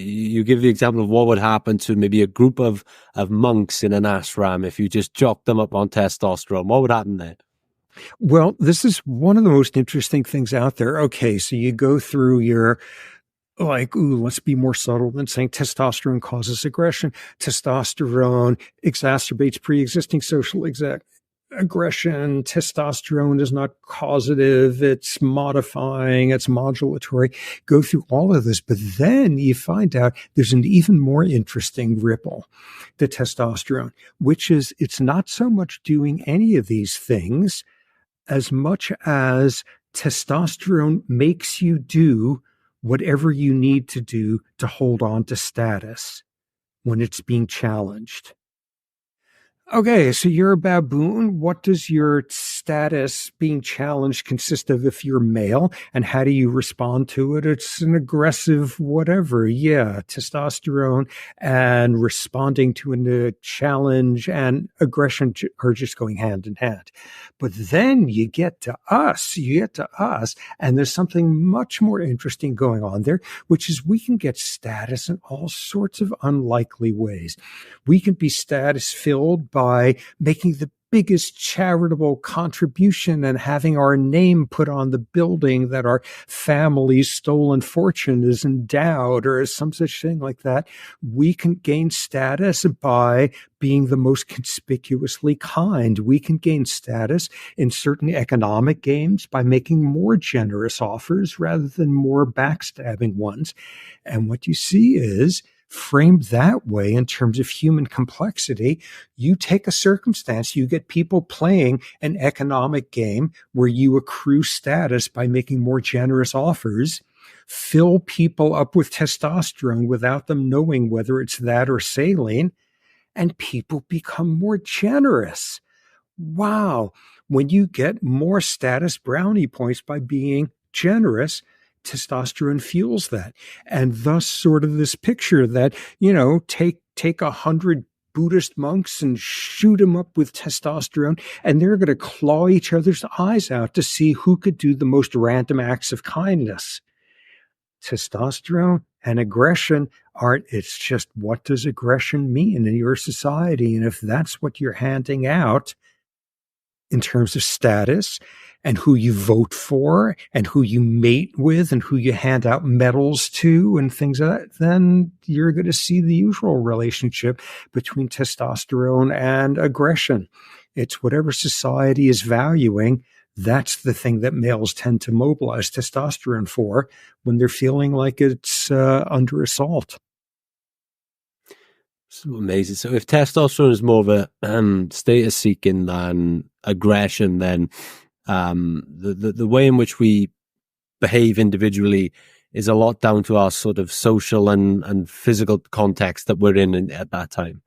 You give the example of what would happen to maybe a group of monks in an ashram if you just jocked them up on testosterone. What would happen there? Well, this is one of the most interesting things out there. Okay, so you go through your let's be more subtle than saying testosterone causes aggression. Testosterone exacerbates pre-existing social aggression. Testosterone is not causative. It's modifying. It's modulatory. Go through all of this, but then you find out there's an even more interesting ripple to testosterone, which is it's not so much doing any of these things as much as testosterone makes you do whatever you need to do to hold on to status when it's being challenged. Okay, so you're a baboon. What does your status being challenged consist of if you're male? And how do you respond to it? It's an aggressive whatever. Yeah, testosterone and responding to a challenge and aggression are just going hand in hand. But then you get to us, and there's something much more interesting going on there, which is we can get status in all sorts of unlikely ways. We can be status filled by making the biggest charitable contribution and having our name put on the building that our family's stolen fortune is endowed or some such thing like that. We can gain status by being the most conspicuously kind. We can gain status in certain economic games by making more generous offers rather than more backstabbing ones. And what you see is, framed that way in terms of human complexity, you take a circumstance, you get people playing an economic game where you accrue status by making more generous offers, fill people up with testosterone without them knowing whether it's that or saline, and people become more generous. Wow. When you get more status brownie points by being generous, testosterone fuels that. And thus sort of this picture that, take 100 Buddhist monks and shoot them up with testosterone, and they're going to claw each other's eyes out to see who could do the most random acts of kindness. Testosterone and aggression it's just, what does aggression mean in your society? And if that's what you're handing out in terms of status and who you vote for and who you mate with and who you hand out medals to and things like that, then you're going to see the usual relationship between testosterone and aggression. It's whatever society is valuing. That's the thing that males tend to mobilize testosterone for when they're feeling like it's under assault. So amazing. So if testosterone is more of a status seeking than aggression, then the way in which we behave individually is a lot down to our sort of social and physical context that we're in at that time.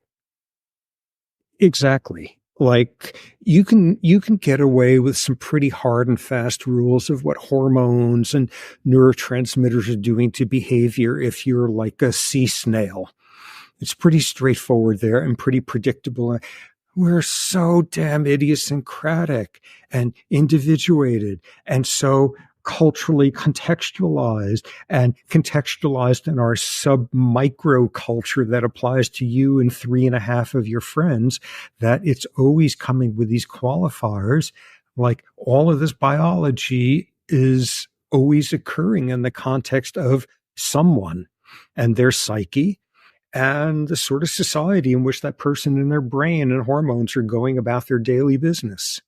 Exactly. Like you can get away with some pretty hard and fast rules of what hormones and neurotransmitters are doing to behavior if you're like a sea snail. It's pretty straightforward there and pretty predictable. We're so damn idiosyncratic and individuated and so culturally contextualized in our sub-micro culture that applies to you and 3.5 of your friends, that it's always coming with these qualifiers. Like all of this biology is always occurring in the context of someone and their psyche and the sort of society in which that person and their brain and hormones are going about their daily business.